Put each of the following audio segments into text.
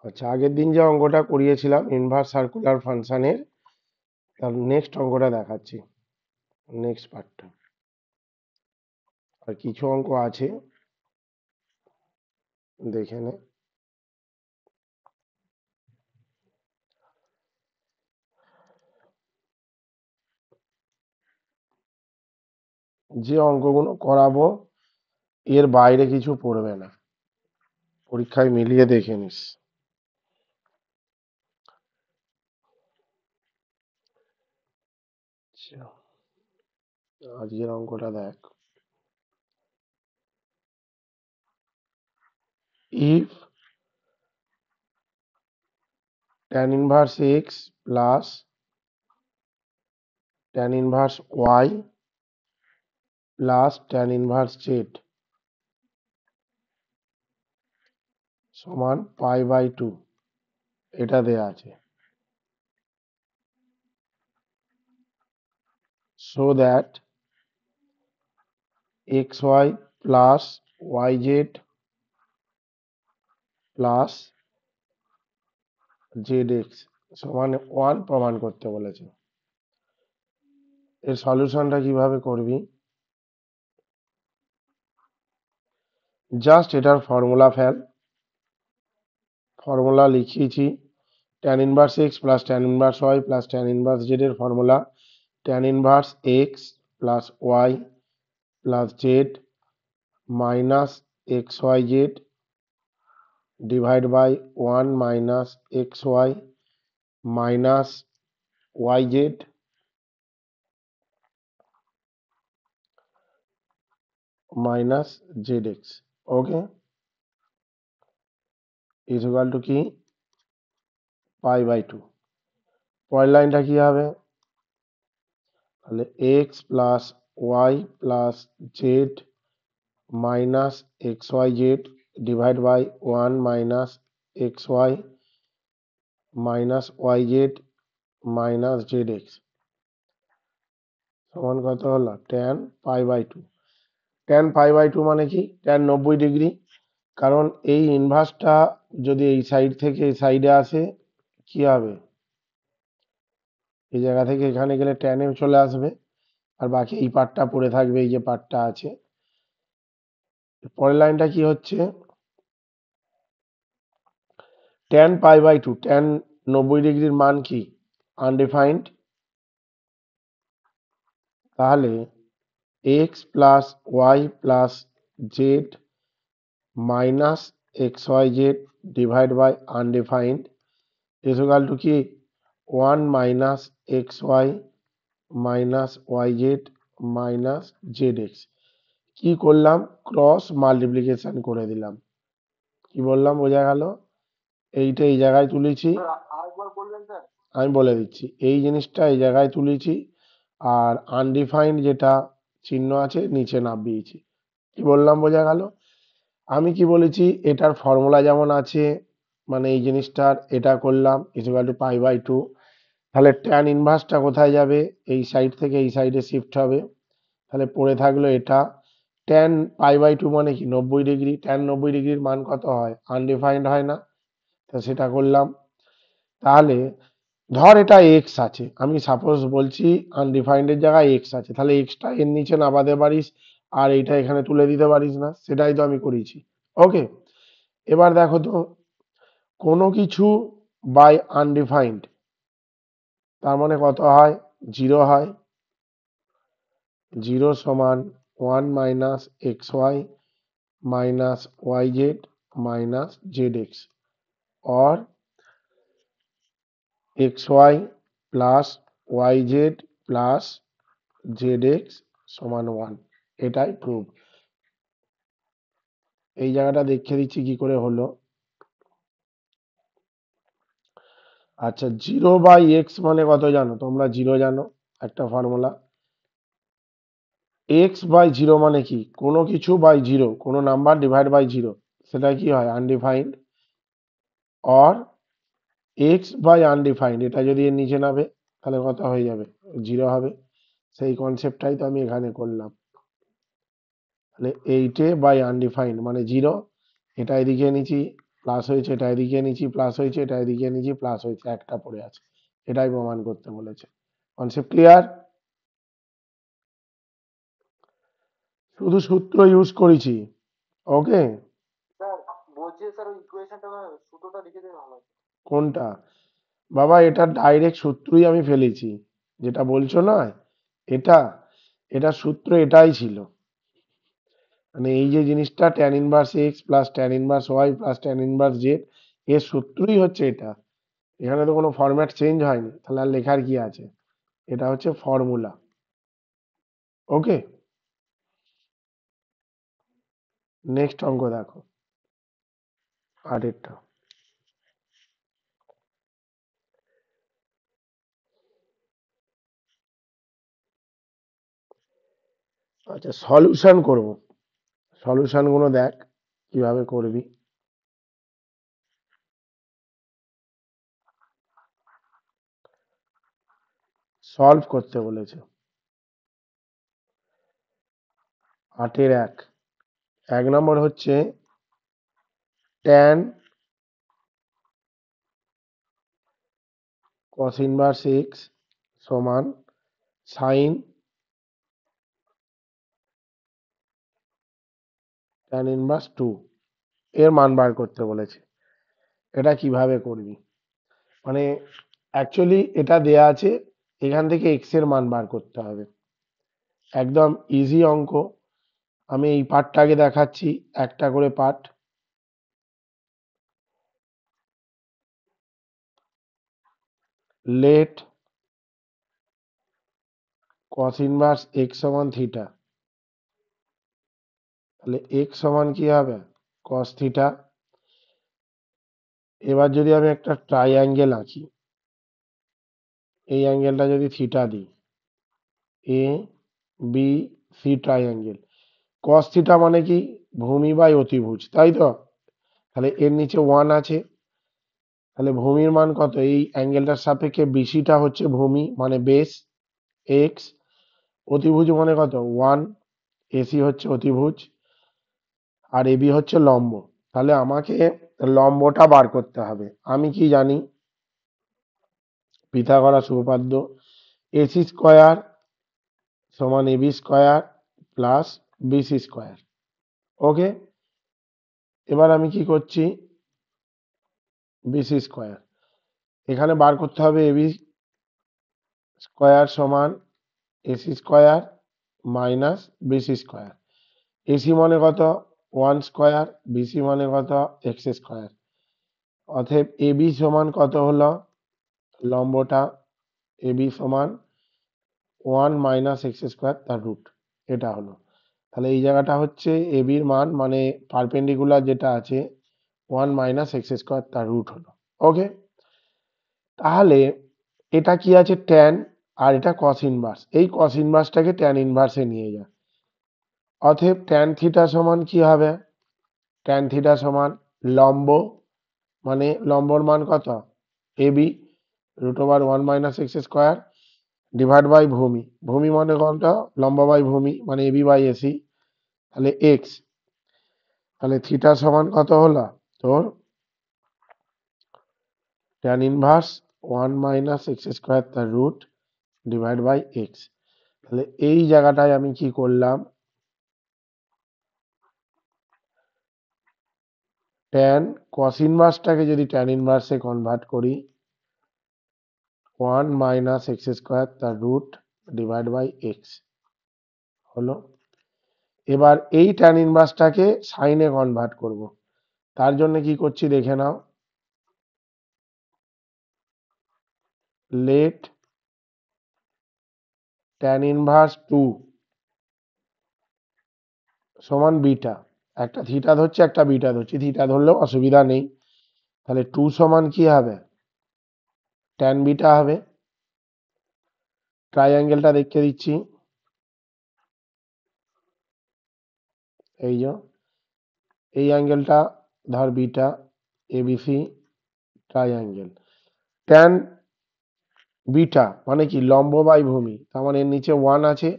আচ্ছা, আগের দিন যে অঙ্কটা করিয়েছিলাম ইনভার্স সার্কুলার ফাংশনের, তার নেক্সট অঙ্কটা দেখাচ্ছি, নেক্সট পার্টটা। আর কিছু অঙ্ক আছে, দেখে নে। যে অঙ্কগুলো করাবো এর বাইরে কিছু পড়বে না, পরীক্ষায় মিলিয়ে দেখে নিস। আচ্ছা, আজকের অঙ্কটা দেখ। If tan inverse x plus tan inverse y plus tan inverse z সমান π/2, এটা দেয়া আছে। So that xy plus yz plus zx সমান 1 প্রমাণ করতে বলেছে। এর সলিউশনটা কিভাবে করবি? জাস্ট এটার ফর্মুলা ফেল। ফর্মুলা লিখিয়েছি, tan inverse x plus tan inverse y plus tan inverse z এর formula tan inverse x plus y plus z minus xyz divide by 1 minus xy minus yz minus zx। Okay, is equal to কি? π/2। পরের লাইনটা কি হবে? তাহলে X plus Y plus Z minus x Y Z divide by 1 minus x Y minus Y Z minus Z x সমান কত হলো? tan π/2। tan π/2 মানে কি? tan 90 degree. কারণ এই ইনভার্সটা যদি এই সাইড থেকে এই সাইডে আসে, কি হবে? এই জায়গা থেকে এখানে গেলে tan এ চলে আসবে, আর বাকি এই পার্টটা পড়ে থাকবে, এই যে পার্টটা আছে। পরের লাইনটা কি হচ্ছে? tan π/2, tan 90 ডিগ্রির মান কি? আনডিফাইন্ড। তাহলে X plus Y plus Z minus x Y Z divide by undefined equal to কি? 1 minus x Y minus Y Z minus Z X. কি করলাম? ক্রস মাল্টিপ্লিকেশন করে দিলাম। কি বললাম, বোঝা গেল? এইটা এই জায়গায় তুলেছি, আমি বলে দিচ্ছি। এই জিনিসটা এই জায়গায় তুলেছি, আর আনডিফাইন্ড যেটা চিহ্ন আছে নিচে নামিয়েছি। কি বললাম, বোঝা গেল? আমি কি বলেছি, এটার ফর্মুলা যেমন আছে, মানে এই জিনিসটার এটা করলাম ইকুয়াল টু π/2। তাহলে ট্যান ইনভার্সটা কোথায় যাবে? এই সাইড থেকে এই সাইডে শিফট হবে। তাহলে পড়ে থাকলো এটা। ট্যান π/2 মানে কি? 90 ডিগ্রি। ট্যান 90 ডিগ্রির মান কত হয়? আনডিফাইন্ড হয় না? তো সেটা করলাম। তাহলে ধর এটা এক্স আছে, আমি সাপোজ বলছি আনডিফাইন্ডের জায়গায় এক্স আছে, তাহলে এক্সটা এর নিচে নামাতে পারিস, আর এইটা এখানে তুলে দিতে পারিস না? সেটাই তো আমি করেছি। ওকে, এবার দেখো তো, কোনো কিছু বাই আনডিফাইন্ড তার মানে কত হয়? 0 হয়। 0 সমান 1 minus x Y minus Y Z minus Z x, or x y plus y z plus z x সমান 1। এটাই প্রুফ। এই জায়গাটা দেখিয়ে দিচ্ছি কি করে হলো। আচ্ছা, 0/x মানে কত জানো তোমরা? 0 জানো, একটা ফর্মুলা। x/0 মানে কি? কোনো কিছু বাই 0, কোনো নাম্বার ডিভাইড বাই 0, সেটা কি হয়? আনডিফাইন্ড। অর x/আনডিফাইন্ড, এটা যদি এর নিচে নামে তাহলে কত হয়ে যাবে? 0 হবে। সেই কনসেপ্টটাই তো আমি এখানে করলাম। তাহলে 8 বাই আনডিফাইন্ড মানে 0, এটা এদিকে এনেছি প্লাস হয়েছে এটা এদিকে নিচি, প্লাস হয়েছে এটা এদিকে নিচি, প্লাস হয়েছে একটা পড়ে আছে, এটাই প্রমাণ করতে বলেছে। Concept clear? শুধু সূত্র ইউজ করেছি। ওকে, কোনটা? বাবা এটা ডাইরেক্ট সূত্রই আমি ফেলেছি, যেটা বলছো না এটা, এটা সূত্র এটাই ছিল। মানে এই যে জিনিসটা tan inverse x plus tan inverse y plus tan inverse z, এর সূত্রই হচ্ছে এটা। এখানে তো কোনো ফরম্যাট চেঞ্জ হয়নি, তাহলে আর লেখার কি আছে? এটা হচ্ছে ফর্মুলা। ওকে, নেক্সট অঙ্ক দেখো, আরেকটা। আচ্ছা, সলিউশন করব। সলিউশন গুলো দেখ কিভাবে করবি। সলভ করতে বলেছে। 8-এর 1, 1 নম্বর হচ্ছে ট্যান কস ইনভার্স এক্স সমান সাইন ট্যান ইনভার্স 2, এর মান বার করতে বলেছে। এটা কিভাবে করবি? মানে অ্যাকচুয়ালি এটা দেয়া আছে, এখান থেকে এক্স এর মান বার করতে হবে। একদম ইজি অঙ্ক। আমি এই পার্টটাকে দেখাচ্ছি, একটা করে part. Let cos inverse x সমান থিটা, তাহলে এক্স সমান কি হবে? Cos theta. এবার যদি আমি একটা ট্রাইঅ্যাঙ্গেল আঁকি, এই অ্যাঙ্গেলটা যদি থিটা দিই, A B C triangle, cos theta মানে কি? ভূমি বাই অতিভুজ, তাই তো? তাহলে এর নিচে 1 আছে, তাহলে ভূমির মান কত? এই অ্যাঙ্গেলটার সাপেক্ষে বিসিটা হচ্ছে ভূমি মানে বেস এক্স, অতিভুজ মানে কত? 1, এসি হচ্ছে অতিভুজ, আর এবি হচ্ছে লম্ব। তাহলে আমাকে লম্বটা বার করতে হবে। আমি কি জানি? পিথাগোরাস উপপাদ্য, এসি স্কোয়ার সমান AB square plus BC square. Okay, এবার আমি কি করছি? বিসি স্কোয়ার এখানে বার করতে হবে। এবি স্কোয়ার সমান AC square minus BC square. AC মানে কত? 1 স্কোয়ার, বিসি মানে কত? X square. অতএব এবি সমান কত হলো? লম্বটা এবি সমান 1 মাইনাস এক্স স্কোয়ার তার রুট, এটা হলো। তাহলে এই জায়গাটা হচ্ছে এবির মান, মানে পারপেন্ডিকুলার যেটা আছে 1 মাইনাস এক্স স্কোয়ার তার রুট হলো। ওকে, তাহলে এটা কি আছে? ট্যান, আর এটা কস ইনভার্স, এই কস ইনভার্সটাকে ট্যান ইনভার্সে নিয়ে যায়। অতএব ট্যান থিটা সমান কি হবে? ট্যান থিটা সমান লম্ব, মানে লম্বর মান কত? AB root over 1 minus x square divide by ভূমি, ভূমি মানে কত? লম্ব বাই ভূমি মানে এবি বাই এসি, তাহলে এক্স। তাহলে থিটা সমান কত হলো তোর? Tan inverse 1 minus x square তার রুট ডিভাইড বাই এক্স। তাহলে এই জায়গাটায় আমি কি করলাম? ট্যান কস ইনভার্সটাকে যদি ট্যান ইনভার্সে কনভার্ট করি, 1 মাইনাস এক্স স্কোয়ার তার রুট ডিভাইড বাই এক্স হলো। এবার এই ট্যান ইনভার্সটাকে সাইনে কনভার্ট করব, তার জন্য কি করছি দেখে নাও। লেট ট্যান ইনভার্স 2 সমান বিটা, একটা থিটা ধরছি একটা বিটা ধরছি, থিটা ধরলেও অসুবিধা নেই। তাহলে 2 সমান কি হবে? ট্যান বিটা হবে। ট্রাইঅ্যাঙ্গেলটা দেখতে দিচ্ছি, এই যে এই অ্যাঙ্গেলটা ধর beta, ABC triangle. Tan beta মানে কি? লম্ব বাই ভূমি, তার মানে এর নিচে 1 আছে,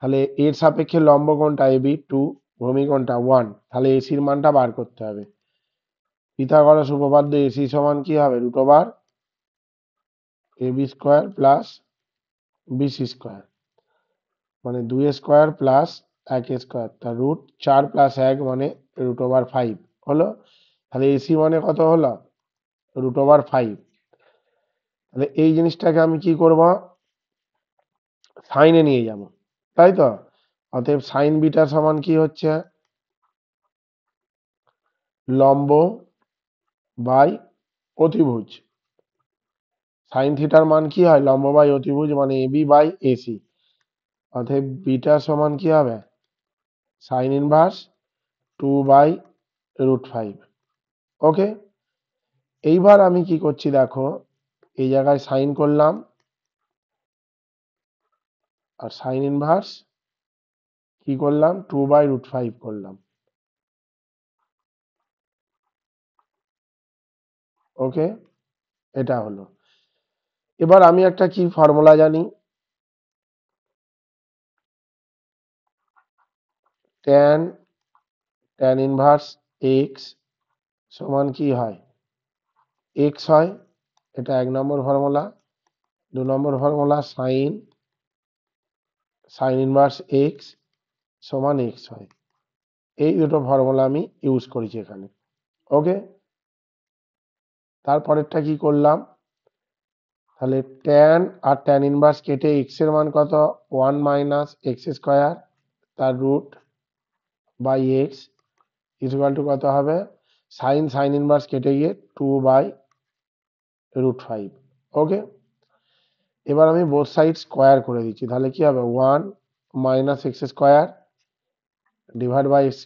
তাহলে এর সাপেক্ষে লম্ব কোনটা? এবি 2, ভূমি কোনটা? 1, তাহলে এসির মানটা বার করতে হবে। পিথাগোরাস উপপাদ্য এসি সমান কি হবে, root over AB square plus BC square, মানে 2 স্কোয়ার প্লাস 1 স্কোয়ার, তার রুট 4 প্লাস 1 মানে রুট ওভার 5 হলো। তাহলে এসি মানে কত হলো, রুট ওভার 5। তাহলে এই জিনিসটাকে আমি কি করব, সাইনে নিয়ে যাব, তাই তো। অতএব সাইন বিটা সমান কি হচ্ছে, লম্ব বাই অতিভুজ। সাইন থিটার মান কি হয়, লম্ব বাই অতিভুজ মানে এবি বাই এসি। অতএব বিটা সমান কি হবে, সাইন ইনভার্স 2/√5। ওকে, এইবার আমি কি করছি দেখো, এই জায়গায় সাইন করলাম আর সাইন ইনভার্স কি করলাম, 2/√5 করলাম। ওকে, এটা হলো। এবার আমি একটা কি ফর্মুলা জানি, tan ইনভার্স এক্স সমান কি হয়, এক্স হয়। এটা 1 নম্বর ফর্মুলা। 2 নম্বর ফর্মুলা সাইন ইনভার্স এক্স সমান এক্স হয়। এই দুটো ফর্মুলা আমি ইউজ করেছি এখানে। ওকে, তারপরেরটা কি করলাম, তাহলে ট্যান আর ট্যান ইনভার্স কেটে এক্স এর মান কত, 1 - x² তার root by x equal to কত হবে, সাইন ইনভার্স কেটে গিয়ে 2/√5। ওকে, এবার আমি বোথ সাইড স্কোয়ার করে দিচ্ছি, তাহলে কি হবে, 1 - x² divide by x²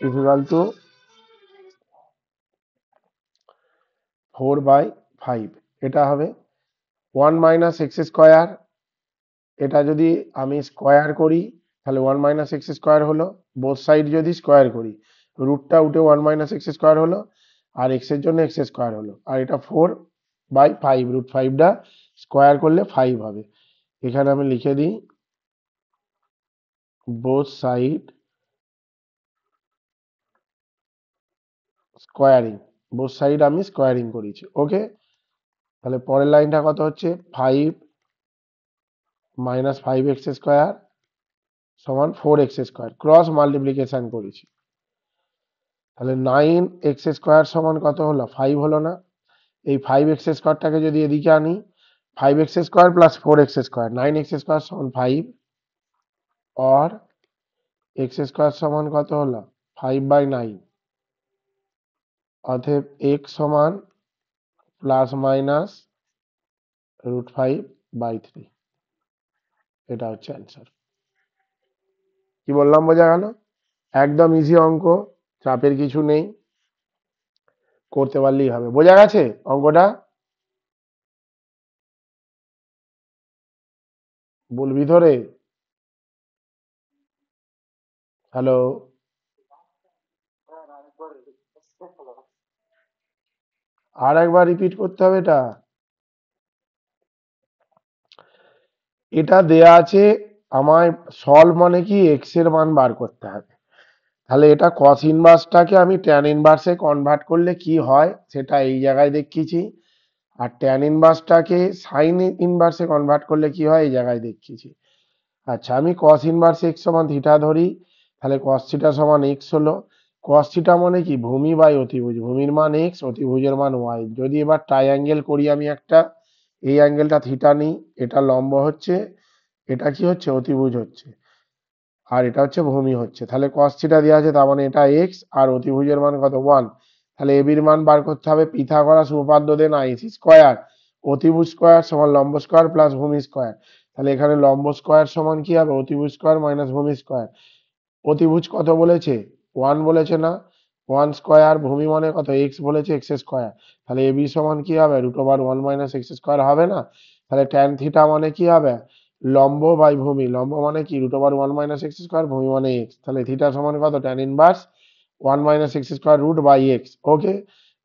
equal to 4/5। এটা হবে 1 - x², এটা যদি আমি স্কোয়ার করি তাহলে 1 - x² হলো, বোথ সাইড যদি স্কোয়ার করি রুটটা উঠে 1 - x² হলো, আর এক্স এর জন্য x² হলো, আর এটা 4/5, √5টা স্কোয়ার করলে 5 হবে। এখানে আমি লিখে দিই both side squaring, both side আমি স্কোয়ারিং করেছি। ওকে, তাহলে পরের লাইনটা কত হচ্ছে, 5 - 5x² সমান 4x², ক্রস মাল্টিপ্লিকেশন করেছি। তাহলে 9x² সমান কত হলো, 5 হলো না। এই 5x² যদি এদিকে আনি, 5x² প্লাস 4x², 9x² সমান 5, और x² সমান কত হলো, 5/9। অতএব x সমান প্লাস মাইনাস √5/3। এটা হচ্ছে অ্যান্সার। কি বললাম বোঝা গেল, একদম ইজি অঙ্ক, চাপের কিছু নেই, করতে পারলেই হবে। বোঝা গেছে অঙ্কটা, বলবি ধরে, হ্যালো, আর একবার রিপিট করতে হবে এটা। এটা দেয়া আছে আমায়, সলভ মানে কি, এক্স এর মান বার করতে হবে। তাহলে এটা কস ইনভার্সটাকে আমি ট্যান ইনভার্সে কনভার্ট করলে কি হয় সেটা এই জায়গায় দেখিয়েছি, আর ট্যান ইনভার্সটাকে সাইন ইনভার্সে কনভার্ট করলে কি হয় এই জায়গায় দেখিয়েছি। আচ্ছা, আমি কস ইনভার্স এক্স সমান থিটা ধরি, তাহলে কস থিটা সমান এক্স হলো। কস থিটা মানে কি, ভূমি বাই অতিভুজ, ভূমির মান এক্স, অতিভুজের মান ওয়াই। যদি এবার ট্রাইঅ্যাঙ্গেল করি আমি একটা, এই অ্যাঙ্গেলটা থিটা নিই, এটা লম্ব হচ্ছে, এটা কি হচ্ছে, অতিভুজ হচ্ছে, আর এটা হচ্ছে ভূমি হচ্ছে। তাহলে cos থিটা দেওয়া আছে, তার মানে এটা এক্স, আর অতিভুজের মান কত, 1। তাহলে এবির মান বার করতে হবে, পিথাগোরাস উপপাদ্য দেন আইসি স্কোয়ার, অতিভুজ স্কোয়ার সমান লম্ব স্কোয়ার প্লাস ভূমি স্কোয়ার। তাহলে এখানে লম্ব স্কোয়ার সমান কি হবে, অতিভুজ স্কোয়ার মাইনাস ভূমি স্কোয়ার। অতিভুজ কত বলেছে, 1 বলেছে না, 1 স্কোয়ার, ভূমি মানে কত, এক্স বলেছে, x²। তাহলে এবি সমান কি হবে, √1 - x² হবে না। তাহলে ট্যান থিটা মানে কি হবে, লম্ব বাই ভূমি, লম্ব মানে কি, √1 - x², ভূমি মানে এক্স। তাহলে থিটা সমান কত, tan inverse 1 - x² root by X. Okay,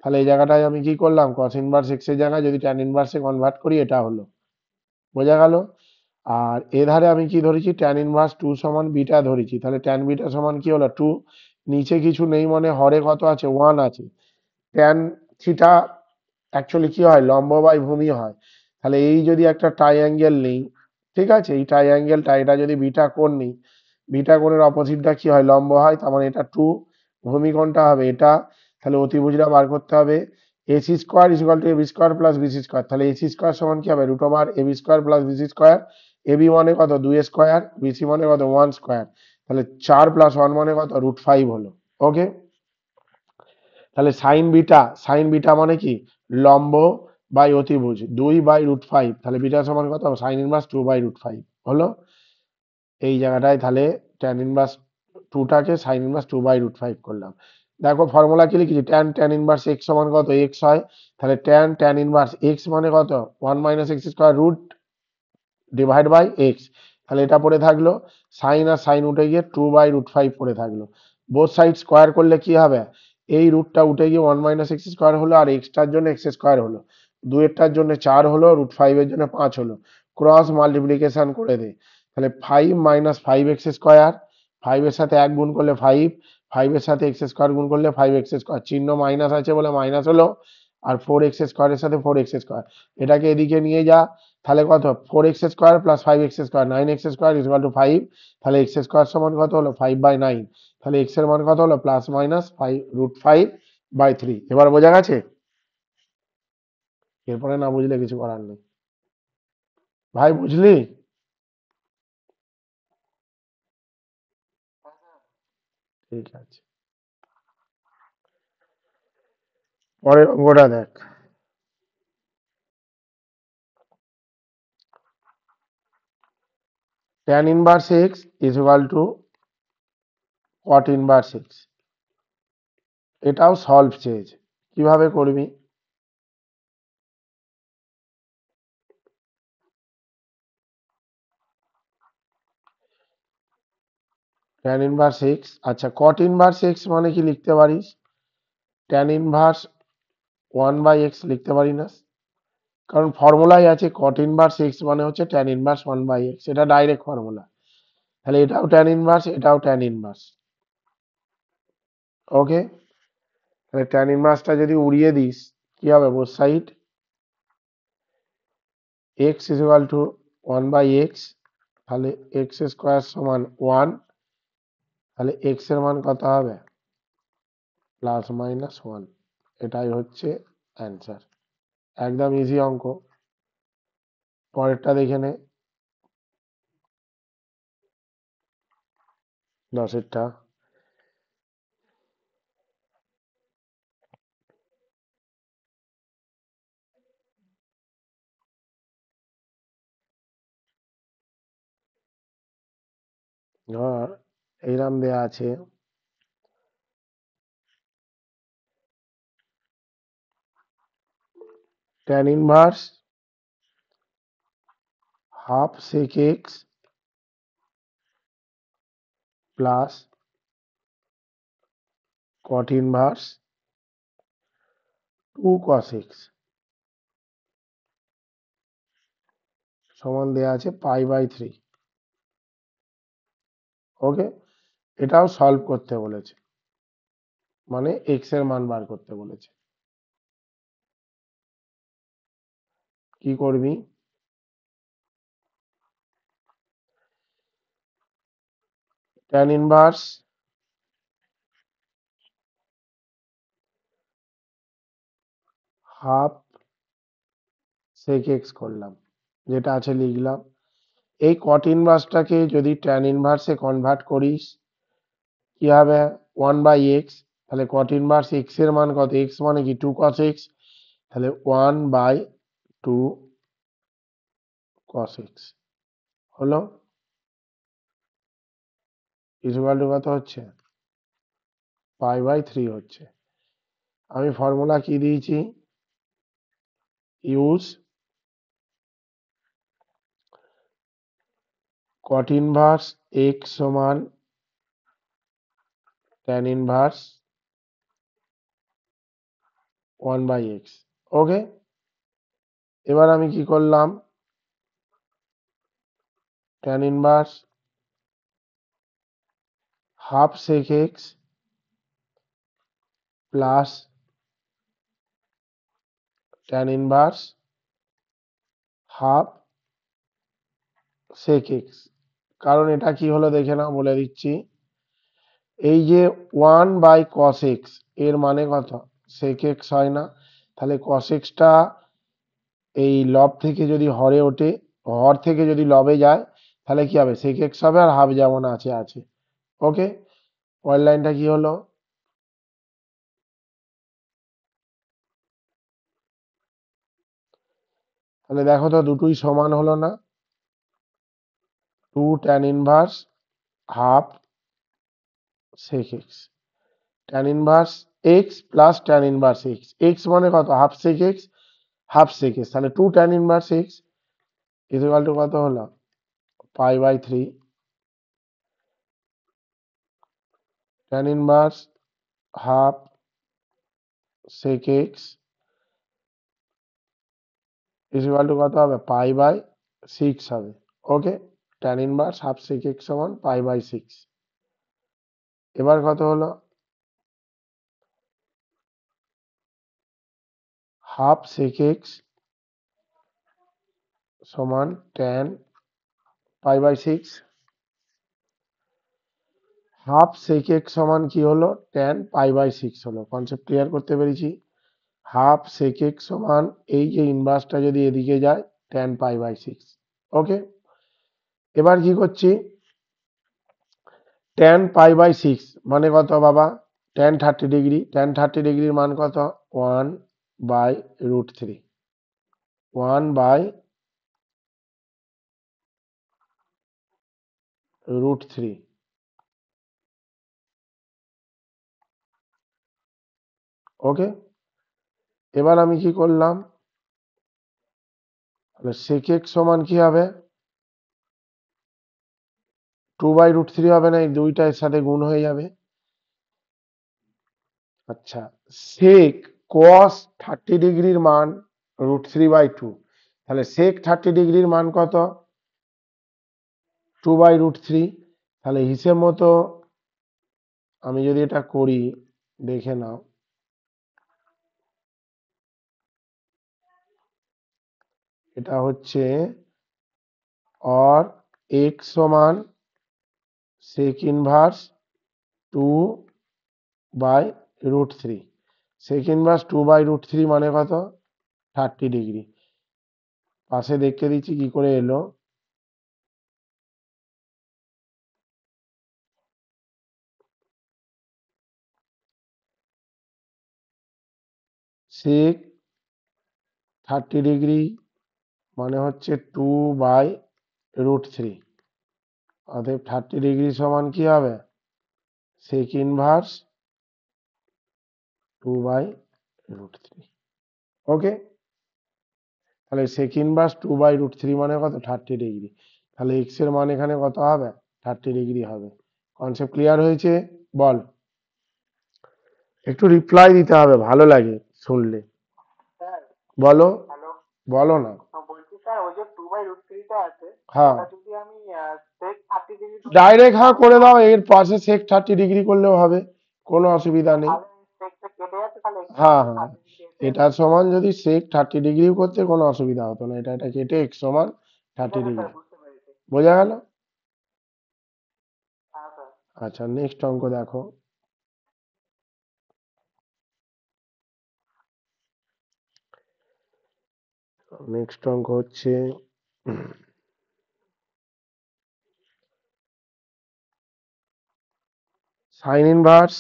তাহলে এই জায়গাটায় আমি কি করলাম, কস ইনভার্স এক্স এর জায়গায় যদি ট্যান ইনভার্সে কনভার্ট করি, এটা হলো। বোঝা গেল। আর এধারে আমি কি ধরেছি, ট্যান ইনভার্স 2 সমান বিটা ধরেছি, তাহলে ট্যান বিটা সমান কি হলো, 2। নিচে কিছু নেই মানে হরে কত আছে, 1 আছে, ট্যান থিটা অ্যাকচুয়ালি কি হয়, লম্ব বাই ভূমি হয়। তাহলে এই যদি একটা ট্রাইঅ্যাঙ্গেল নিই, ঠিক আছে, এই ট্রাইঅ্যাঙ্গেলটা এটা যদি বিটা কোণ নিই, বিটা কোণের অপোজিটটা কি হয়, লম্ব হয়, তার মানে এটা 2, ভূমি কোণটা হবে এটা। তাহলে অতিভুজটা বার করতে হবে, AC square is equal to AB square plus BC square. তাহলে এসি স্কোয়ার সমান কি হবে, root over AB square plus BC square. AB মানে কত, 2 স্কোয়ার, বিসি মানে কত, 1 স্কোয়ার। তাহলে 4 প্লাস 1 মানে কত, √5 হলো। ওকে, তাহলে সাইন বিটা মানে কি, লম্ব বাই অতিভুজ, 2/√5। তাহলে বিটা সমান কত, সাইন ইনভার্স 2/√5 হলো। এই জায়গাটায় তাহলে ট্যান ইনভার্স টুটাকে সাইন ইনভার্স 2/√5 করলাম। দেখো ফর্মুলা কি লিখেছি, ট্যান ইনভার্স এক্স সমান কত, এক্স হয়। তাহলে ট্যান ইনভার্স এক্স মানে কত, 1 - x square root divide by x. তাহলে এটা পড়ে থাকলো, সাইন আর সাইন উঠে গিয়ে 2/√5 পড়ে থাকলো। বোথ সাইড স্কোয়ার করলে কি হবে, এই রুটটা উঠে গিয়ে 1 - x স্কোয়ার হলো, আর এক্সটার জন্য এক্স স্কোয়ার হলো, দুয়েরটার জন্য 4 হলো, √5 এর জন্য 5 হলো। ক্রস মাল্টিপ্লিকেশন করে দে, তাহলে 5 - 5x স্কোয়ার, 5 এর সাথে 1 গুণ করলে 5, 5 এর সাথে এক্স স্কোয়ার গুণ করলে 5x স্কোয়ার, চিহ্ন মাইনাস আছে বলে মাইনাস হলো, আর 4x স্কোয়ারের সাথে 4x স্কোয়ার, এটাকে এদিকে নিয়ে যা। তাহলে কত, 4x square plus 5x square, 9x square is equal two 5। তাহলে এক্স স্কোয়ার সমান কত হলো, 5/9। তাহলে এক্স এর মান কত হলো, প্লাস মাইনাস 5√5/3। এবার বোঝা গেছে, এরপরে না বুঝলে কিছু করার নেই। ভাই বুঝলি? ঠিক আছে, পরের অঙ্কটা দেখ। tan inverse x is equal two cot inverse x, এটাও সলভ চেয়েছে, কিভাবে করবি। tan ইনভার্স এক্স, আচ্ছা cot ইনভার্স এক্স মানে কি লিখতে পারিস, tan ইনভার্স 1/x লিখতে পারি না, কারণ ফর্মুলাই আছে cot ইনভার্স এক্স মানে হচ্ছে tan ইনভার্স 1/x, এটা ডাইরেক্ট ফর্মুলা। তাহলে এটাও tan ইনভার্স, এটাও tan ইনভার্স। ওকে, তাহলে tan ইনভার্সটা যদি উড়িয়ে দিস, কি হবে, both side x is equal two 1/x, তাহলে x স্কোয়ার সমান 1, তাহলে x এর মান কত হবে, +-1। এটাই হচ্ছে অ্যান্সার, একদম ইজি অঙ্ক। পরেরটা দেখে নে, 10এরটা। ধর এইরাম দেয়া আছে, tan inverse half sec x plus cot inverse 2 cos x সমান দেয়া আছে π/3। ওকে, এটাও সলভ করতে বলেছে, মানে x এর মান বার করতে বলেছে। কি করবি, tan inverse half sec x করলাম, যেটা আছে লিখলাম। এই cot ইনভার্সটাকে যদি tan ইনভার্সে কনভার্ট করিস, কি হবে, 1/x, তাহলে cot ইনভার্স x এর মান কত, x মানে কি 2 cos x, তাহলে 1/2 cos x হলো, ইকুয়াল টু কত হচ্ছে, π/3 হচ্ছে। আমি ফর্মুলা কি দিয়েছি, ইউজ cot ইনভার্স x সমান tan ইনভার্স 1/x। ওকে, এবার আমি কি করলাম, tan inverse half sec x plus tan inverse half sec x. কারণ এটা কি হলো দেখে নাও, বলে দিচ্ছি। এই যে 1/cos x এর মানে কত? sec x হয় না? তাহলে cos x টা এই লব থেকে যদি হরে ওঠে, হর থেকে যদি লবে যায়, তাহলে কি হবে? sec x হবে, আর হাফ যেমন আছে আছে। ওকে, পরের লাইনটা কি হলো? তাহলে দেখো তো দুটোই সমান হলো না? 2 tan inverse half sec x, tan inverse x plus tan inverse x, x মানে কত? Half sec x, half sec x, তাহলে 2 tan inverse x equal to কত হলো? π/3 tan inverse half sec x equal to কত হবে? π/6 হবে। ওকে, tan inverse half sec x সমান π/6। এবার কত হলো? হাফ sec x সমান tan π/6। হাফ sec x সমান কি হলো? tan π/6 হলো। কনসেপ্ট ক্লিয়ার করতে পেরেছি? হাফ sec x সমান এই যে ইনভার্সটা যদি এদিকে যায়, tan π/6। ওকে, এবার কি করছি? tan π/6 মানে কত বাবা? tan 30 degree. tan 30 ডিগ্রির মান কত? 1/√3, 1/√3। ওকে, এবার আমি কি করলাম? তাহলে sec x সমান কি হবে? 2/√3 হবে না? এই দুইটা এর সাথে গুণ হয়ে যাবে। আচ্ছা, sec cos 30 ডিগ্রির মান √3/2, তাহলে sec 30 ডিগ্রির মান কত? 2/√3। তাহলে হিসেব মতো আমি যদি এটা করি, দেখে নাও, এটা হচ্ছে or x সমান sec ইনভার্স 2/√3। sec ইনভার্স 2/√3 মানে কত? 30 ডিগ্রি। পাশে দেখতে দিচ্ছি কি করে এলো। sec 30 ডিগ্রি মানে হচ্ছে 2/√3, অতএব 30 ডিগ্রি সমান কি হবে? sec inverse 2/√3। ওকে, তাহলে sec ইনভার্স 2/√3 মানে কত? 30 ডিগ্রি। তাহলে x এর মান এখানে কত হবে? 30 ডিগ্রি হবে। কনসেপ্ট ক্লিয়ার হয়েছে? বল, একটু রিপ্লাই দিতে হবে, ভালো লাগে শুনলে। বলো, বলো না। হ্যাঁ, ডাইরেক্ট হ্যাঁ করে দাও, এর পাশে sec 30 ডিগ্রি করলেও হবে, কোনো অসুবিধা নেই। হ্যাঁ হ্যাঁ, এটা সমান যদি sec 30 ডিগ্রিও করতে কোনো অসুবিধা হতো না, এটা কেটে x সমান 30 ডিগ্রি। বোঝা গেল? আচ্ছা, নেক্সট অঙ্ক দেখো। নেক্সট অঙ্ক হচ্ছে sin inverse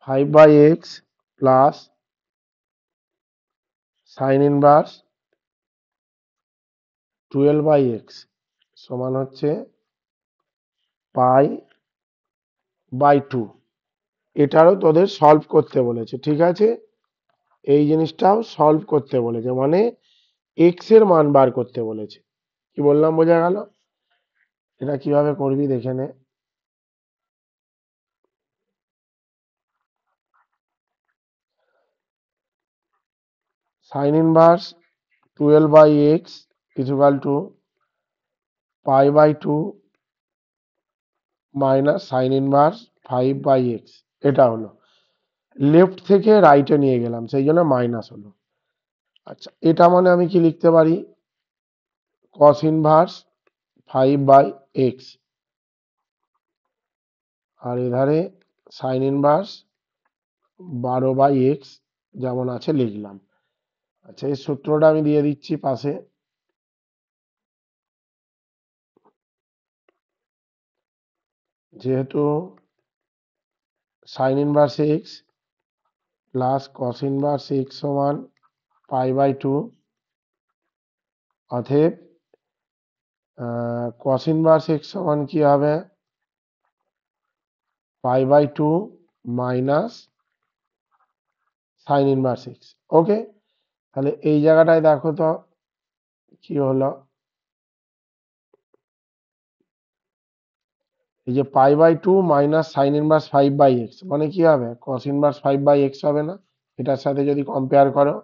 5/x plus sin inverse 12/x সমান হচ্ছে π/2। এটারও তোদের সলভ করতে বলেছে, ঠিক আছে? এই জিনিসটাও সলভ করতে বলেছে, মানে এক্স এর মান বার করতে বলেছে। কি বললাম, বোঝা গেল? এটা কিভাবে করবি দেখে নে। Sine inverse 12/x equal to π/2 minus sine inverse 5/x, এটা হলো। লেফট থেকে রাইটে নিয়ে গেলাম, সেই জন্য মাইনাস হলো। আচ্ছা, এটা মানে আমি কি লিখতে পারি, কস ইনভার্স 5/x, আর এধারে সাইন ইনভার্স 12/x যেমন আছে লিখলাম। আচ্ছা, এই সূত্রটা আমি দিয়ে দিচ্ছি পাশে। যেহেতু sign inverse x plus cos inverse x সমান π/2, অতএব কস ইনভার্স x সমান কি হবে, π/2 মাইনাস সাইন ইনভার্স x। ওকে, তাহলে এই জায়গাটায় দেখো তো কি হলো, এই যে π/2 মাইনাস সাইন ইনভার্স 5/x মানে কি হবে, কস ইনভার্স 5/x হবে না? এটার সাথে যদি কম্পেয়ার করো,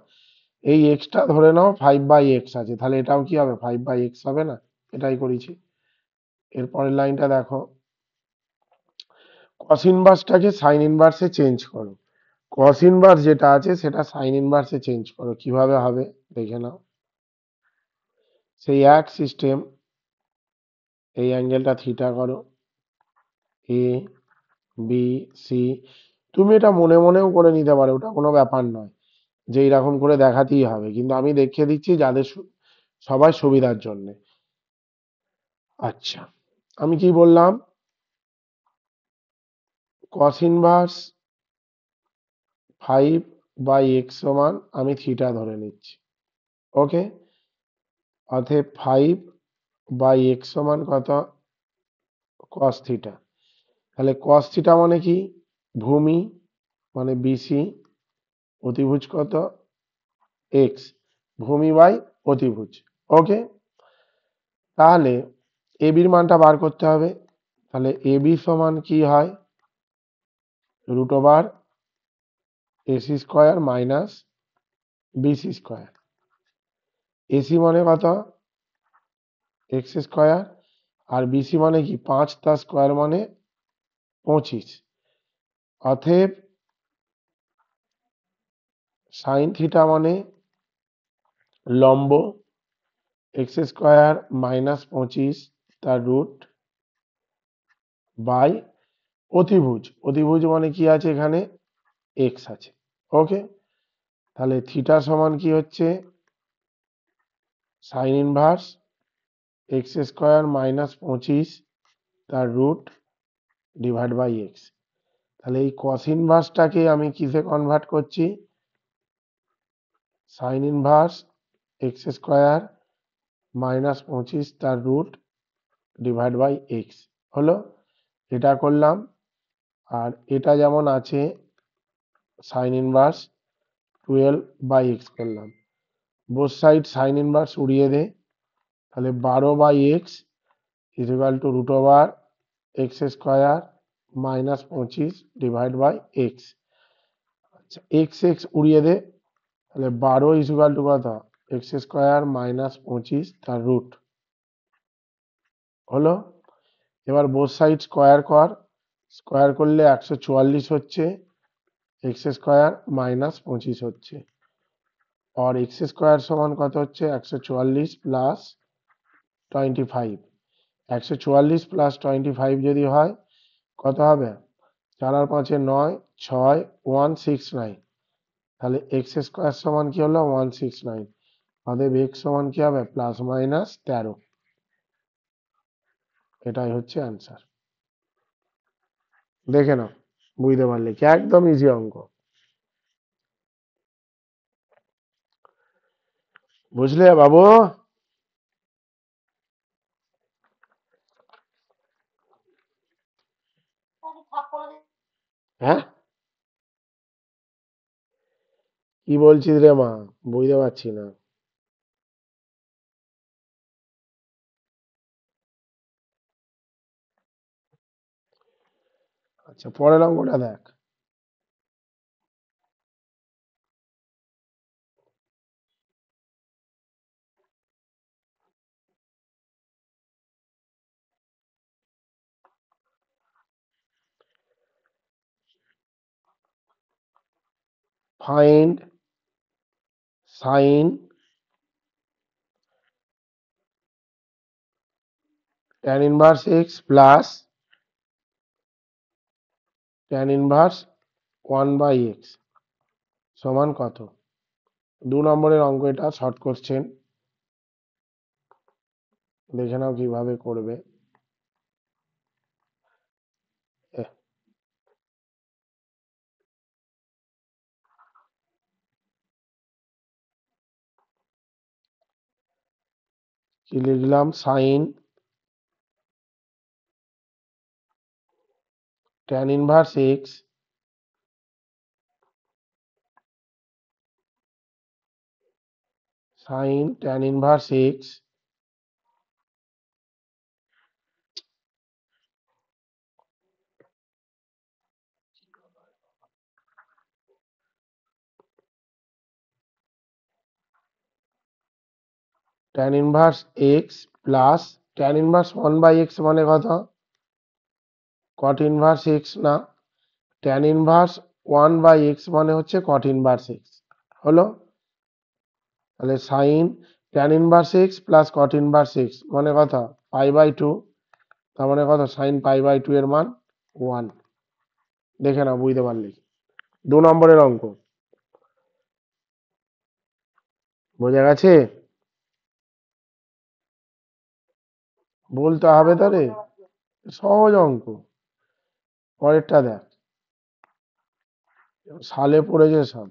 এই এক্সটা ধরে নাও 5/x আছে, তাহলে এটাও কি হবে, 5/x হবে না? এটাই করেছি। এরপরের লাইনটা দেখো, কস ইনভার্সটাকে সাইন ইনভার্সে চেঞ্জ করো। কস ইনভার্স যেটা আছে সেটা সাইন ইনভার্সে চেঞ্জ করো, কিভাবে হবে দেখে নাও। সেই এক সিস্টেম, এই অ্যাঙ্গেলটা থিটা করো, এ বি সি, তুমি এটা মনে মনেও করে নিতে পারো, ওটা কোনো ব্যাপার নয় যে এইরকম করে দেখাতেই হবে, কিন্তু আমি দেখিয়ে দিচ্ছি যাদের সবাই সুবিধার জন্য। আচ্ছা, আমি কি বললাম, কস ইনভার্স 5/x সমান আমি থিটা ধরে নিচ্ছি। ওকে, অতএব 5/x সমান কত, কস থিটা। তাহলে কস থিটা মানে কি, ভূমি মানে বিসি, অতিভুজ কত, এক্স, ভূমি বাই অতিভুজ। ওকে, তাহলে এবির মানটা বার করতে হবে। তাহলে এবি সমান কি হয়, √/, AC square minus BC square. AC মানে কত, এক্স স্কোয়ার, আর বিসি মানে কি 5 তার স্কোয়ার মানে 25। অতএব সাইন থিটা মানে লম্ব এক্স স্কোয়ার মাইনাস 25 তার রুট বাই অতিভুজ, অতিভুজ মানে কি আছে এখানে, এক্স আছে। ওকে, তাহলে থিটা সমান কি হচ্ছে, sign inverse x square minus 25 তার রুট ডিভাইড বাই এক্স। তাহলে এই কস ইনভার্সটাকে আমি কিসে কনভার্ট করছি, sign inverse x square minus 25 তার রুট ডিভাইড বাই এক্স হলো, এটা করলাম। আর এটা যেমন আছে সাইন ইনভার্স 12/x করলাম, বোথ সাইড সাইন ইনভার্স উড়িয়ে দে, তাহলে 12/x equal to √/x square minus 25 divide by x. আচ্ছা, এক্স এক্স উড়িয়ে দে, তাহলে 12 ইকুয়াল টু কত, এক্স স্কোয়ার মাইনাস 25 তার রুট হলো। এবার বোথ সাইড স্কোয়ার কর, স্কোয়ার করলে 144 হচ্ছে, এক্স স্কোয়ার মাইনাস 25 হচ্ছে, और एक्स स्क्वायर समान कत হচ্ছে 144 প্লাস 25। 144 প্লাস 25 যদি হয় কত হবে, 4 আর 5 এ 9, 6 169, তাহলে এক্স স্কয়ার সমান কি হলো 169। অতএব এক্স সমান কি হবে, প্লাস মাইনাস 13। এটাই হচ্ছে অ্যান্সার। দেখে নাও, বুঝতে পারলে কি, একদম ইজি অঙ্ক। বুঝলে বাবু? হ্যাঁ, কি বলছিস রে মা, বুঝতে পারছি না। আচ্ছা, পরের অঙ্কটা দেখ। Find sine tan inverse x plus tan inverse 1/x সমান কত? 2 নম্বরের অঙ্ক, এটা শর্ট কোশ্চেন, দেখে নাও কিভাবে করবে। কি লিখলাম? Sine tan inverse x sine tan inverse x tan inverse x plus tan inverse 1/x মানে কত? cot ইনভার্স এক্স না, tan ইনভার্স 1/x মানে হচ্ছে cot ইনভার্স এক্স। হলো? তাহলে sine tan inverse x plus cot inverse x মানে কত? π/2। তার মানে কত? সাইন π/2 এর মান 1। দেখে নাও, বুঝতে পারলি? 2 নম্বরের অঙ্ক বোঝা গেছে? বলতে হবে তো রে, সহজ অঙ্ক। পরেরটা দেখ, সালে পড়েছে সব।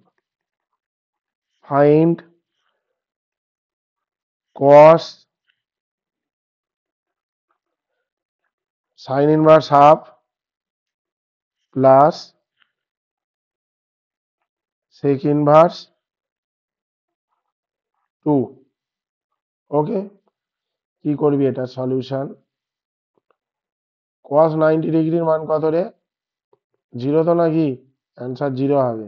Find cos sine inverse half plus sec inverse 2। Okay, কি করবি? এটা সলিউশন। cos 90 ডিগ্রির মান কত রে? 0 তো নাকি? অ্যান্সার 0 হবে।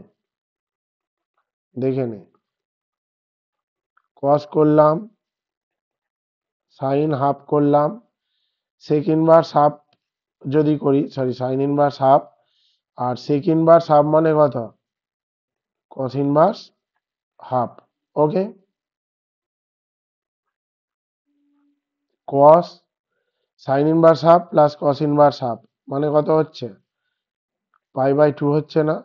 দেখে নে। cos করলাম, সাইন হাফ করলাম, সেক ইনভার্স হাফ যদি করি, সরি সাইন ইনভার্স হাফ, আর সেক ইনভার্স হাফ মানে কত? cos inverse half. Okay, cos sine inverse half plus cos inverse half মানে কত হচ্ছে? π/2 হচ্ছে না?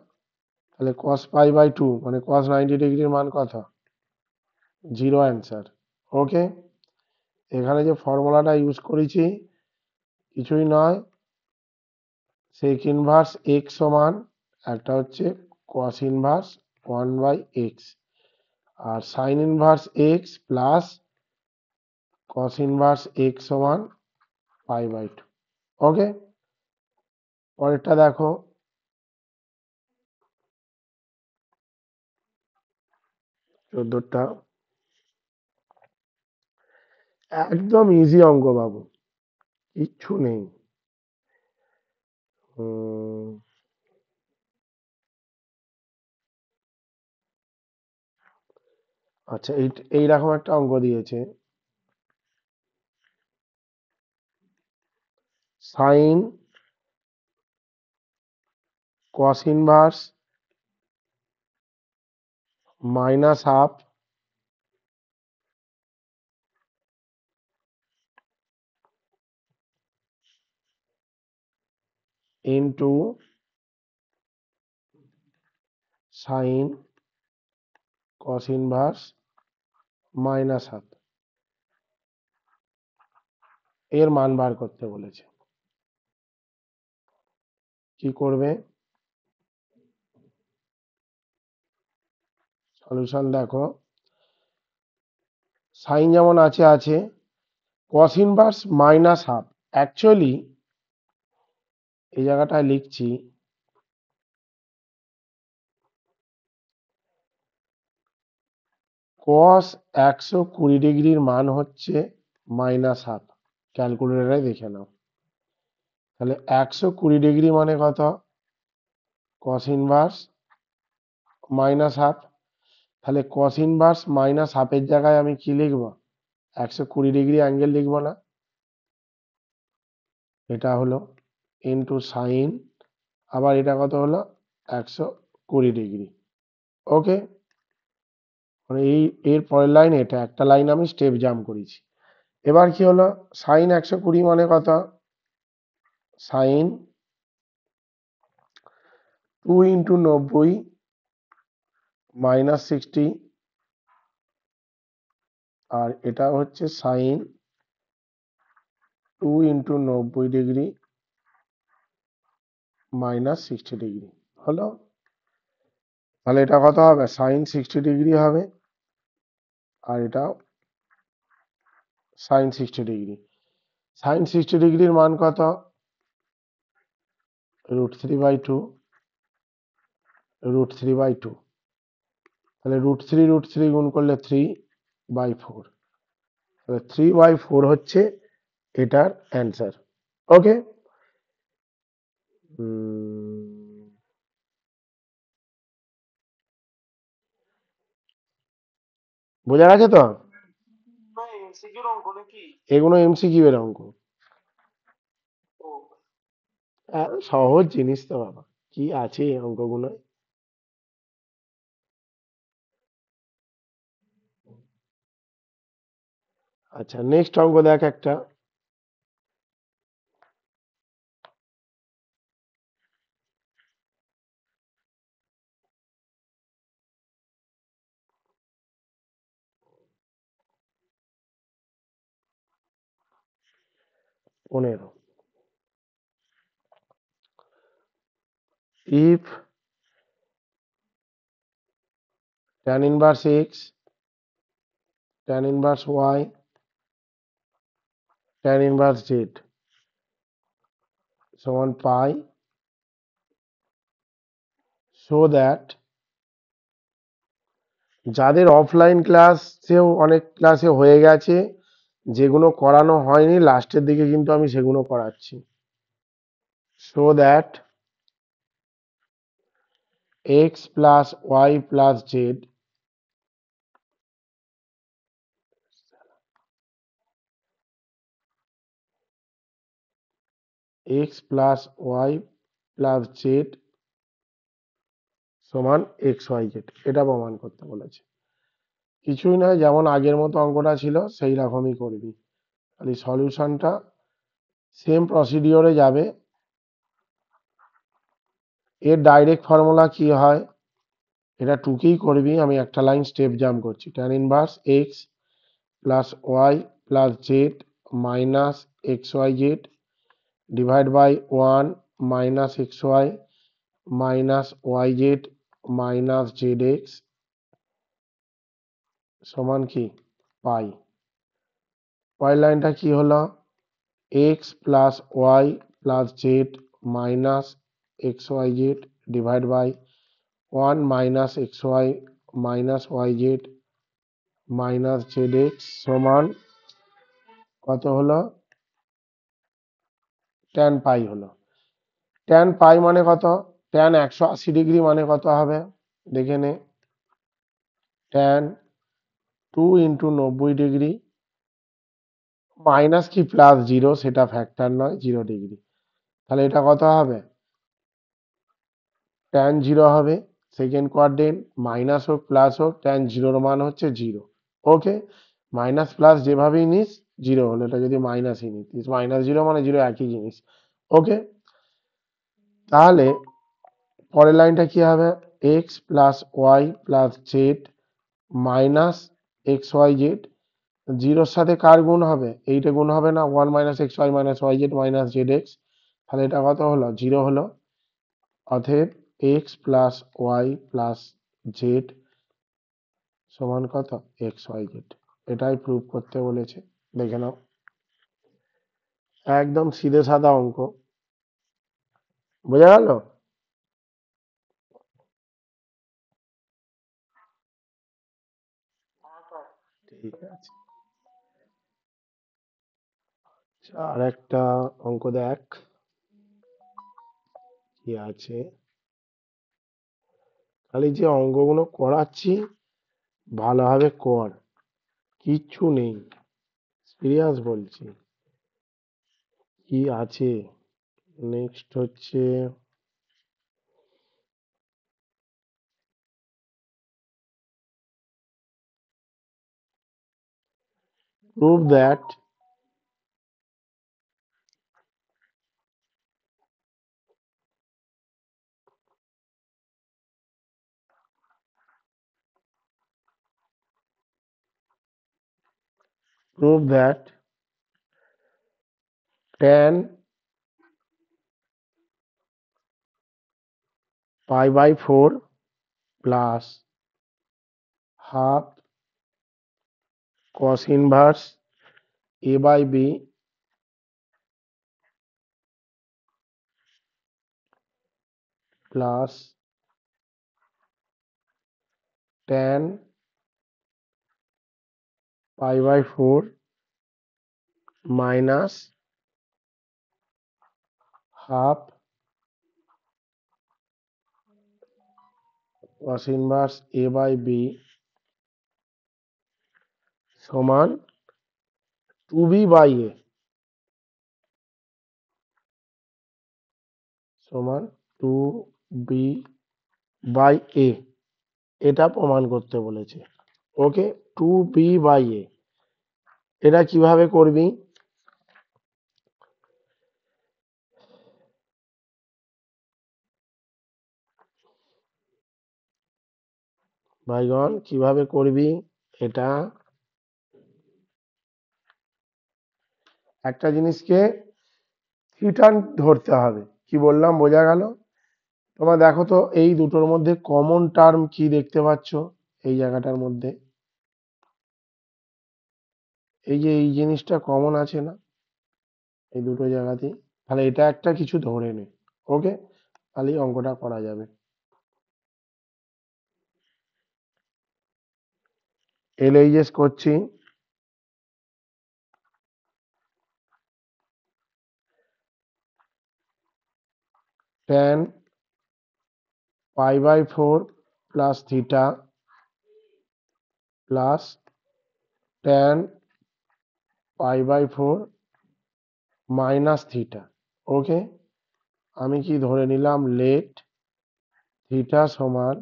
তাহলে cos π/2 মানে cos 90 ডিগ্রির মান কত? 0 অ্যান্সার। ওকে, এখানে যে ফর্মুলাটা ইউজ করেছি কিছুই নয়, সেক ইনভার্স এক্স সমান একটা হচ্ছে cos ইনভার্স 1/x, আর sine inverse x plus cos inverse x সমান π/2। ওকে, পরেরটা দেখো, 14টা। একদম ইজি অঙ্ক বাবু, কিচ্ছু নেই। আচ্ছা, এইরকম একটা অঙ্ক দিয়েছে, sine cos inverse minus half into sine cos inverse minus half, এর মান বার করতে বলেছে। কি করবে? সলিউশন দেখো, সাইন যেমন আছে আছে, cos inverse minus half, actually এই জায়গাটায় লিখছি cos 120 ডিগ্রির মান হচ্ছে মাইনাস হাফ। ক্যালকুলেটরে দেখে নাও। তাহলে 120 ডিগ্রি মানে কত? cos inverse minus half. তাহলে cos ইনভার্স মাইনাস হাফের জায়গায় আমি কি লিখব? 120 ডিগ্রি অ্যাঙ্গেল লিখব না? এটা হলো ইন্টু সাইন, আবার এটা কত হলো? 120 ডিগ্রি। ওকে, মানে এর পরের লাইন এটা একটা লাইন আমি স্টেপ জাম্প করেছি। এবার কি হলো, সাইন 120 মানে কত, সাইন 2 × 90 -60, আর এটা হচ্ছে সাইন 2 × 90° -60°। হলো, তাহলে এটা কত হবে, সাইন 60° হবে, আর এটা সাইন 60°। সাইন 60°-র মান কত, √3/2, √3/2, তাহলে √3 গুণ করলে 3/4, তাহলে 3/4 হচ্ছে এটার অ্যান্সার। ওকে, বোঝা গেছে তো, এগুলো এমসিকিউ এর অঙ্ক। সহজ জিনিস তো বাবা, কি আছে এই অঙ্কগুলো। আচ্ছা, নেক্সট অঙ্ক দেখ একটা, 15। if tan inverse x, tan inverse y, tan inverse z সমান পাই, so that, যাদের অফলাইন ক্লাসেও অনেক ক্লাসে হয়ে গেছে, যেগুলো করানো হয়নি লাস্টের দিকে কিন্তু আমি সেগুলো করাচ্ছি, so that x plus y plus z x plus y plus z সমান xyz, এটা প্রমাণ করতে বলেছে। কিছুই নয়, যেমন আগের মতো অঙ্কটা ছিল সেই রকমই করবি, খালি সলিউশনটা সেম প্রসিডিওরে যাবে। এর ডাইরেক্ট ফর্মুলা কি হয়, এটা টুকেই করবি, আমি একটা লাইন স্টেপ জাম্প করছি, tan inverse x plus Y plus Z minus xyz divide by 1 minus xy minus yz minus zx সমান কি পাই। পরের লাইনটা কি হলো, x plus Y plus Z minus xyz divide by 1 minus xy minus yz minus zx সমান কত হলো, tan পাই হলো। tan পাই মানে কত, tan 180° মানে কত হবে, দেখে নে, tan 2 × 90° মাইনাস কি প্লাস 0 সেটা ফ্যাক্টর নয়, 0°, তাহলে এটা কত হবে, tan 0 হবে, সেকেন্ড কোয়াড্রেন্ট, মাইনাস হোক প্লাস হোক tan 0-র মান হচ্ছে 0। ওকে, মাইনাস প্লাস যেভাবেই নিস 0 হলো, এটা যদি মাইনাসই নিতিস -0 মানে 0 একই জিনিস। ওকে, তাহলে পরের লাইনটা কি হবে, x plus Y plus Z minus xyz, জিরোর সাথে কার গুণ হবে, এইটা গুণ হবে না, 1 minus xy minus yz minus zx, তাহলে এটা কত হলো, 0 হলো। অতএব x plus Y plus z সমান কত, xyz, এটাই প্রুভ করতে বলেছে, দেখে নাও, একদম সিধে সাদা অঙ্ক, বোঝা গেল। ঠিক আছে, আর একটা অঙ্ক দেখ কি আছে, খালি যে অঙ্কগুলো করাচ্ছি ভালোভাবে কর, কিচ্ছু নেই, সিরিয়াস বলছি। কি আছে, নেক্সট হচ্ছে prove that prove that tan pi by 4 plus half cos inverse a by b plus tan pi by 4 minus half cos inverse a by b সমান 2b by a সমান 2b by a এটা প্রমাণ করতে বলেছে। ওকে, 2b by a এটা কিভাবে করবি? ভাইগণ কিভাবে করবি এটা? একটা জিনিসকে থিটা ধরতে হবে। কি বললাম বোঝা গেল? তোমরা দেখো তো এই দুটোর মধ্যে কমন টার্ম কি দেখতে পাচ্ছ? এই জায়গাটার মধ্যে এই যে এই জিনিসটা কমন আছে না এই দুটো জায়গাতেই, তাহলে এটা একটা কিছু ধরে নে। ওকে, তাহলেই অঙ্কটা করা যাবে। এলএইচএস করছি, tan pi by 4 plus theta plus tan pi by 4 minus theta. Okay, আমি কি ধরে নিলাম? লেট থিটা সমান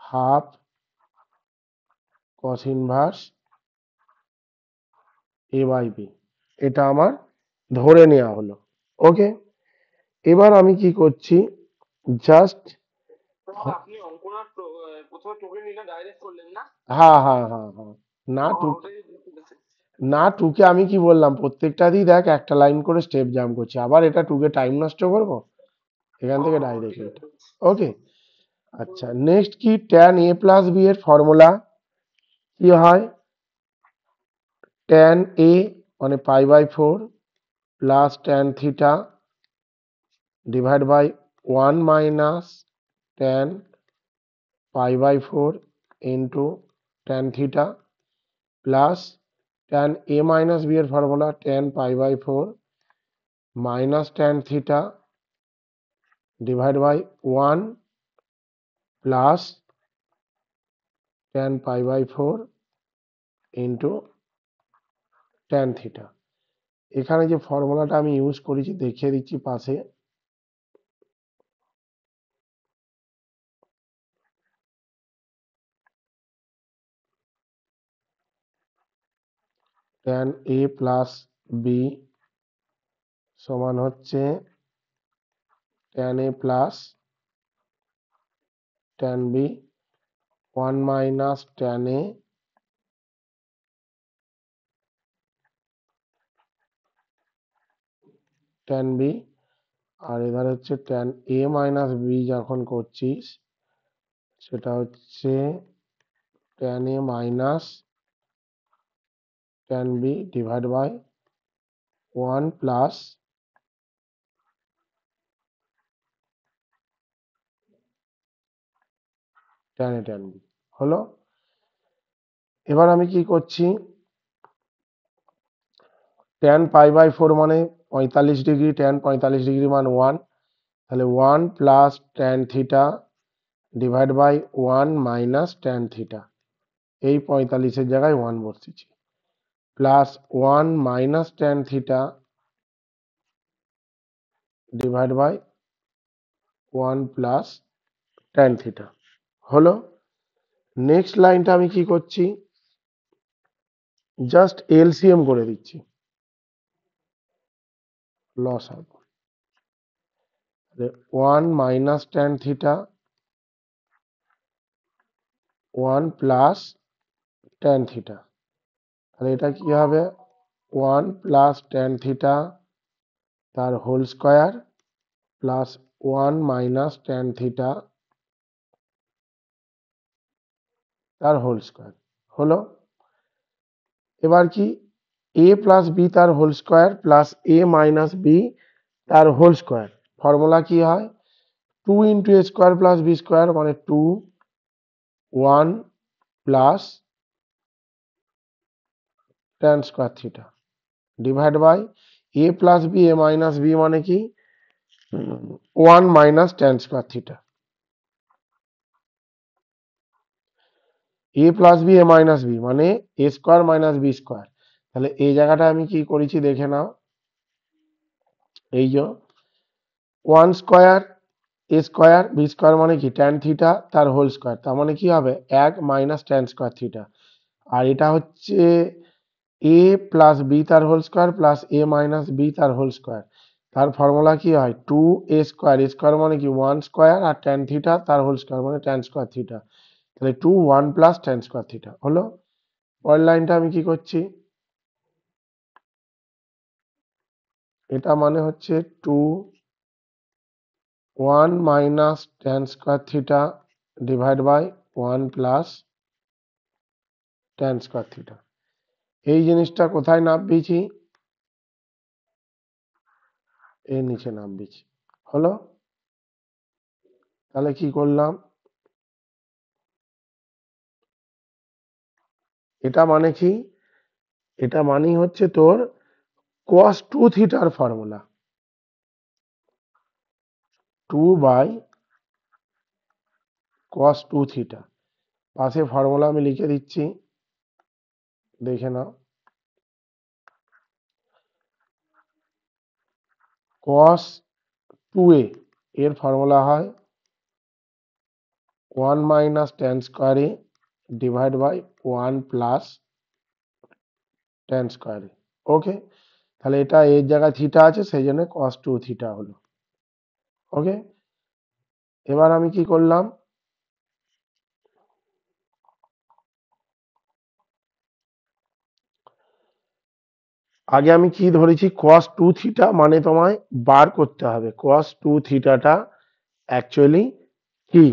half cos inverse A by B, এটা আমার ধরে নেওয়া হলো। ওকে, এবার আমি কি করছি? জাস্ট হ্যাঁ হ্যাঁ হ্যাঁ হ্যাঁ, না টু না টুকে আমি কি বললাম, প্রত্যেকটাতেই দেখ একটা লাইন করে স্টেপ জাম্প করছি, আবার এটা টুকে টাইম নষ্ট করব? এখান থেকে ডাইরেক্ট। ওকে, আচ্ছা নেক্সট কি? ট্যান এ প্লাস বি এর ফর্মুলা কি হয়? ট্যান এ মানে pi by 4 plus tan theta divide by 1 minus tan pi by 4 into tan theta plus tan A minus B এর formula tan pi by 4 minus tan theta divide by 1 plus tan pi by 4 into tan theta. এখানে যে ফর্মুলাটা আমি use করেছি দেখিয়ে দিচ্ছি পাশে। Tan A plus B সমান হচ্ছে tan A plus tan B 1 minus tan A tan B, আর এধার হচ্ছে ট্যান এ মাইনাস বি যখন করছিস সেটা হচ্ছে tan A minus tan B divide by 1 plus tan A tan B হলো। এবার আমি কি করছি? ট্যান পাই বাই 4 মানে 45 ডিগ্রি, ট্যান 45 ডিগ্রি মান 1, তাহলে 1 plus tan theta divide by 1 minus tan theta, এই 45-এর জায়গায় 1 বসেছি, plus 1 minus tan theta divide by 1 plus tan theta হলো। নেক্সট লাইনটা আমি কি করছি? জাস্ট এলসিএম করে দিচ্ছি, লস হবে 1 minus tan theta 1 plus tan theta, তাহলে এটা কি হবে 1 প্লাস ট্যান থিটা তার whole square plus 1 minus tan theta তার হোল স্কোয়ার হলো। এবার কি এ প্লাস বি তার whole square plus A minus B তার হোল স্কোয়ার, ফর্মুলা কি হয় 2 into A square plus B square মানে 2 1 plus tan square theta divide by A plus B A minus B মানে কি 1 minus tan square theta, A plus B A minus B মানে এ square minus B square. তাহলে এই জায়গাটা আমি কি করেছি দেখে নাও, এই যে 1 স্কোয়ার এ স্কোয়ার বি স্কোয়ার মানে কি ট্যান থিটা তার হোল স্কোয়ার, তার মানে কি হবে 1 মাইনাস ট্যান স্কোয়ার থিটা, আর এটা হচ্ছে এ প্লাস বি তার whole square plus A minus B তার হোল স্কোয়ার, তার ফর্মুলা কি হয় 2 এ স্কোয়ার মানে কি 1 স্কোয়ার আর ট্যান থিটা তার হোল স্কোয়ার মানে ট্যান স্কোয়ার থিটা, তাহলে 2 1 প্লাস ট্যান স্কোয়ার থিটা হলো। পরের লাইনটা আমি কি করছি, এটা মানে হচ্ছে 2 1 minus tan square theta divide by 1 plus tan square theta. এই জিনিসটা কোথায় নামিয়েছি, এর নিচে নামিয়েছি হলো। তাহলে কি করলাম, এটা মানে কি, এটা মানেই হচ্ছে তোর cos 2 থিটার ফর্মুলা 2 বাই cos 2 থিটা, পাশে ফর্মুলা আমি লিখে দিচ্ছি দেখে নাও, cos 2a এর ফর্মুলা হয় 1 minus tan square A divide by 1 plus tan square A. Okay, তাহলে এটা এর জায়গায় থিটা আছে সেই জন্য cos 2 থিটা হলো। ওকে, এবার আমি কি করলাম, আগে আমি কি ধরেছি cos 2 থিটা মানে তোমায় বার করতে হবে cos 2 থিটাটা অ্যাকচুয়ালি কি,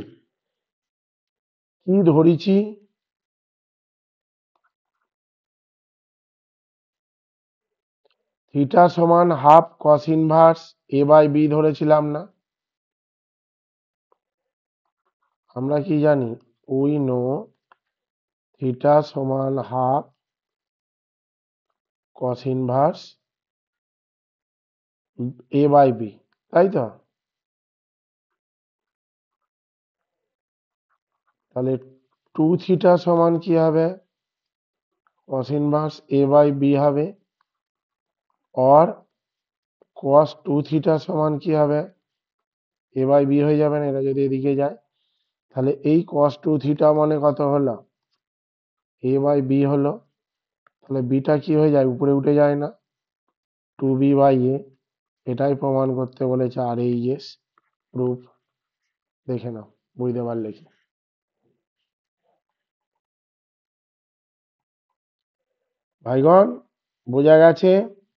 কি ধরেছি থিটা সমান half cos inverse A by B ধরেছিলাম না, আমরা কি জানি উই নো থিটা সমান half cos inverse A by B, তাই তো, তাহলে 2 থিটা সমান কি হবে cos inverse A by B হবে, और cos 2 থিটা সমান কি হবে এ বাই বি হয়ে যাবে না, এটা যদি এদিকে যায় তাহলে এই cos 2 থিটা মানে কত হলো এ বাই বি হলো, তাহলে বিটা কি হয়ে যায় উপরে উঠে যায় না 2b বাই এ, এটাই প্রমাণ করতে বলেছে আর এই এস প্রুফ, দেখে নাও বুঝতে পারলে কি। ভাইগণ বোঝা গেছে।